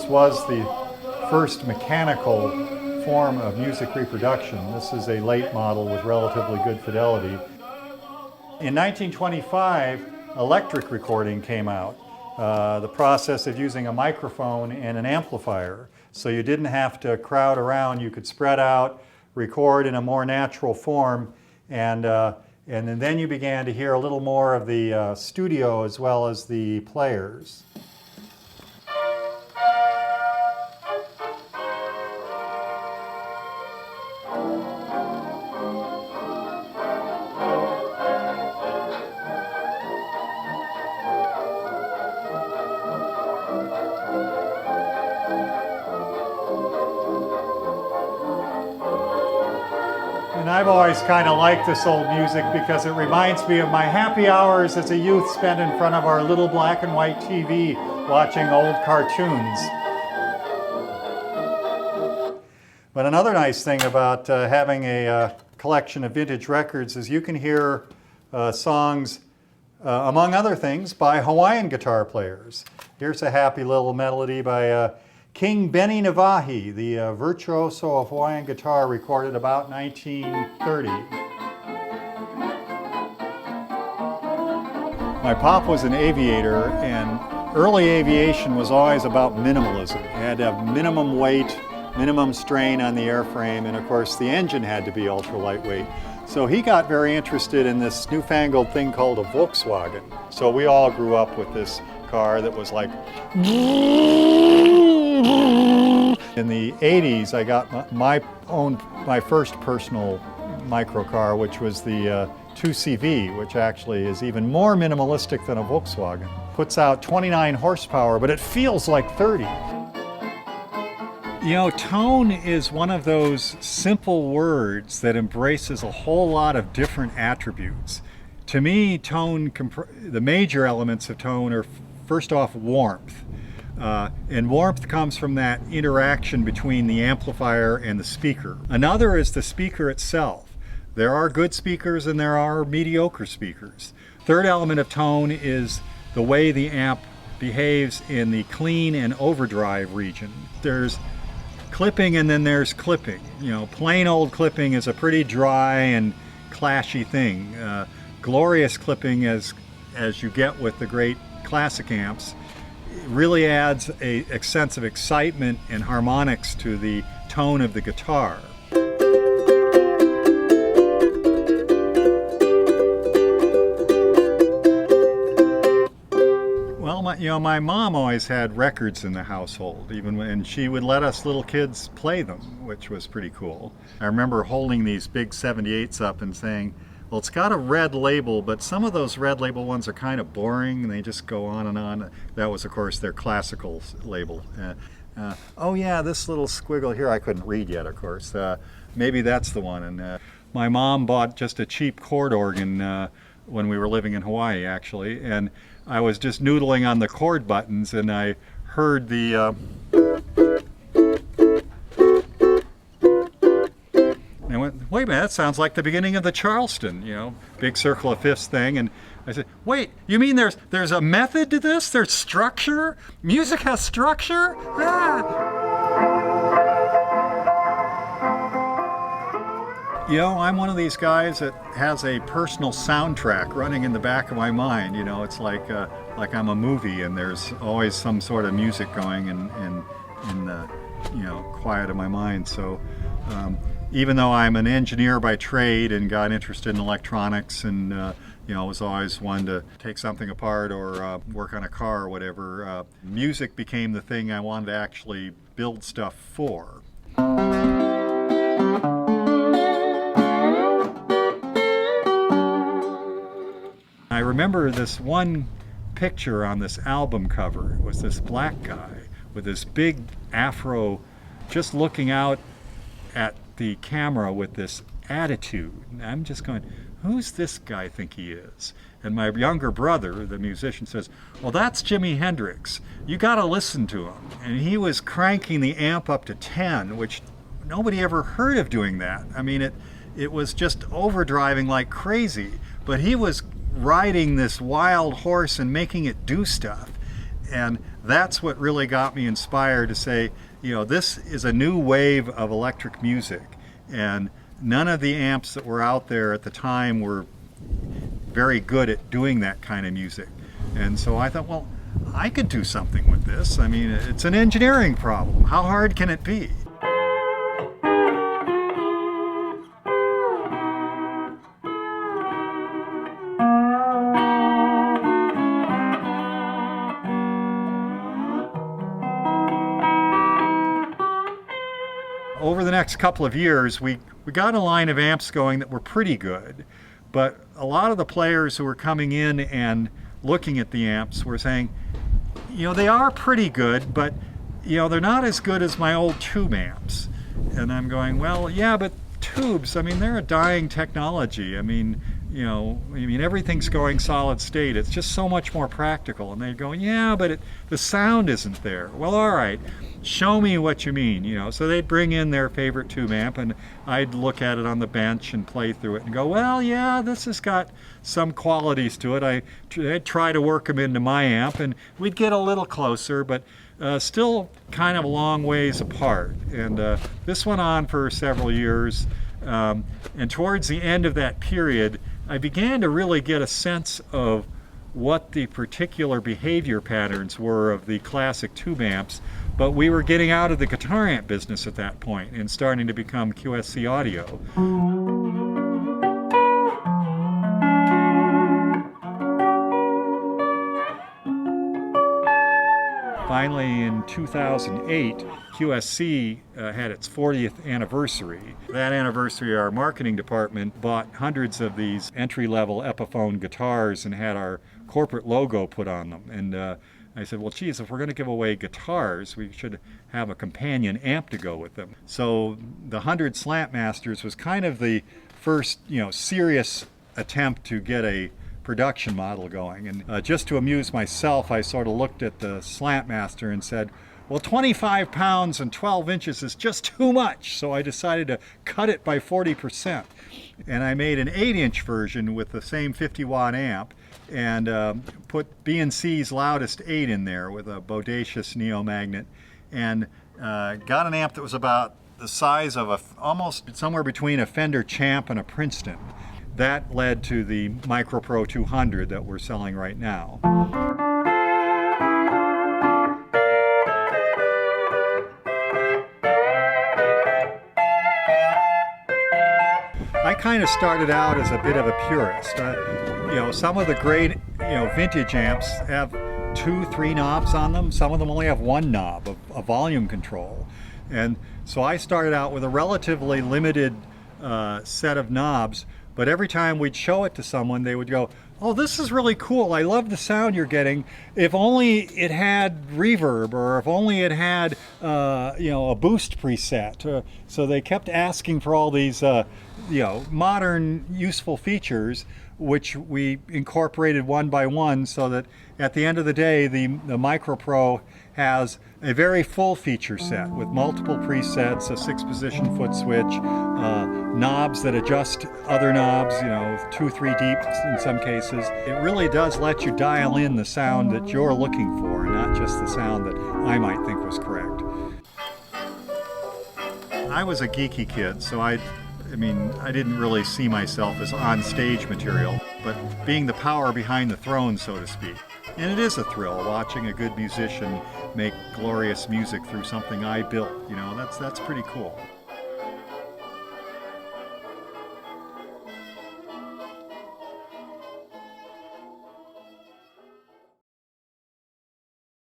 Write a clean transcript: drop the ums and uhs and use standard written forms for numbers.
this was the first mechanical form of music reproduction. This is a late model with relatively good fidelity. In 1925, electric recording came out. The process of using a microphone and an amplifier. So you didn't have to crowd around, you could spread out, record in a more natural form, and then you began to hear a little more of the studio as well as the players. And I've always kind of liked this old music because it reminds me of my happy hours as a youth spent in front of our little black and white TV watching old cartoons. But another nice thing about having a collection of vintage records is you can hear songs, among other things, by Hawaiian guitar players. Here's a happy little melody by King Benny Navahi, the virtuoso of Hawaiian guitar, recorded about 1930. My pop was an aviator, and early aviation was always about minimalism. You had to have minimum weight, minimum strain on the airframe, and of course the engine had to be ultra lightweight. So he got very interested in this newfangled thing called a Volkswagen. So we all grew up with this car that was like... In the 80s, I got my first personal microcar, which was the 2CV, which actually is even more minimalistic than a Volkswagen. Puts out 29 horsepower, but it feels like 30. You know, tone is one of those simple words that embraces a whole lot of different attributes. To me, tone, the major elements of tone are, first off, warmth. And warmth comes from that interaction between the amplifier and the speaker. Another is the speaker itself. There are good speakers and there are mediocre speakers. Third element of tone is the way the amp behaves in the clean and overdrive region. There's clipping and then there's clipping. You know, plain old clipping is a pretty dry and clashy thing. Glorious clipping, as you get with the great classic amps, really adds a sense of excitement and harmonics to the tone of the guitar. Well, my mom always had records in the household, and she would let us little kids play them, which was pretty cool. I remember holding these big 78s up and saying, well, it's got a red label, but some of those red label ones are kind of boring and they just go on and on. That was, of course, their classical label. Oh yeah, this little squiggle here, I couldn't read yet, of course. Maybe that's the one. And my mom bought just a cheap chord organ when we were living in Hawaii, actually. And I was just noodling on the chord buttons and I heard the... I went, wait a minute, that sounds like the beginning of the Charleston, you know, big circle of fifths thing. And I said, wait, you mean there's a method to this? There's structure? Music has structure? Ah! You know, I'm one of these guys that has a personal soundtrack running in the back of my mind. You know, it's like I'm a movie and there's always some sort of music going in the, you know, quiet of my mind. So, even though I'm an engineer by trade and got interested in electronics and you know, was always one to take something apart or work on a car or whatever, music became the thing I wanted to actually build stuff for. I remember this one picture on this album cover. It was this black guy with this big afro just looking out at the camera with this attitude. And I'm just going, who's this guy think he is? And my younger brother, the musician, says, well, that's Jimi Hendrix. You got to listen to him. And he was cranking the amp up to 10, which nobody ever heard of doing that. I mean, it was just overdriving like crazy. But he was riding this wild horse and making it do stuff. And that's what really got me inspired to say, this is a new wave of electric music. And none of the amps that were out there at the time were very good at doing that kind of music. And so I thought, well, I could do something with this. I mean, it's an engineering problem. How hard can it be? Over the next couple of years, we got a line of amps going that were pretty good, but a lot of the players who were coming in and looking at the amps were saying, they are pretty good, but they're not as good as my old tube amps. And I'm going, well, yeah, but tubes, I mean, they're a dying technology. I mean, everything's going solid state. It's just so much more practical. And they're going, yeah, but the sound isn't there. Well, all right, show me what you mean, So they'd bring in their favorite tube amp, and I'd look at it on the bench and play through it and go, well, yeah, this has got some qualities to it. I'd try to work them into my amp, and we'd get a little closer, but still kind of a long ways apart. And this went on for several years. And towards the end of that period, I began to really get a sense of what the particular behavior patterns were of the classic tube amps, but we were getting out of the guitar amp business at that point and starting to become QSC audio. Finally, in 2008, QSC had its 40th anniversary. That anniversary, our marketing department bought hundreds of these entry-level Epiphone guitars and had our corporate logo put on them. And I said, well, geez, if we're going to give away guitars, we should have a companion amp to go with them. So the 100 Slantmasters was kind of the first, serious attempt to get a production model going. And just to amuse myself, I sort of looked at the Slantmaster and said, well, 25 pounds and 12 inches is just too much. So I decided to cut it by 40%. And I made an 8-inch version with the same 50-watt amp and put B&C's loudest 8 in there with a bodacious neo magnet, and got an amp that was about the size of almost somewhere between a Fender Champ and a Princeton. That led to the MicroPro 200 that we're selling right now. I kind of started out as a bit of a purist. Some of the great, vintage amps have 2, 3 knobs on them. Some of them only have 1 knob of volume control. And so I started out with a relatively limited set of knobs, but every time we'd show it to someone, they would go, oh, this is really cool. I love the sound you're getting. If only it had reverb, or if only it had, a boost preset. So they kept asking for all these, modern useful features, which we incorporated one by one, so that at the end of the day, the MicroPro has a very full feature set with multiple presets, a 6-position foot switch, knobs that adjust other knobs, 2, 3 deep in some cases. It really does let you dial in the sound that you're looking for, and not just the sound that I might think was correct. I was a geeky kid, so I didn't really see myself as on-stage material, but being the power behind the throne, so to speak. And it is a thrill watching a good musician make glorious music through something I built. That's pretty cool.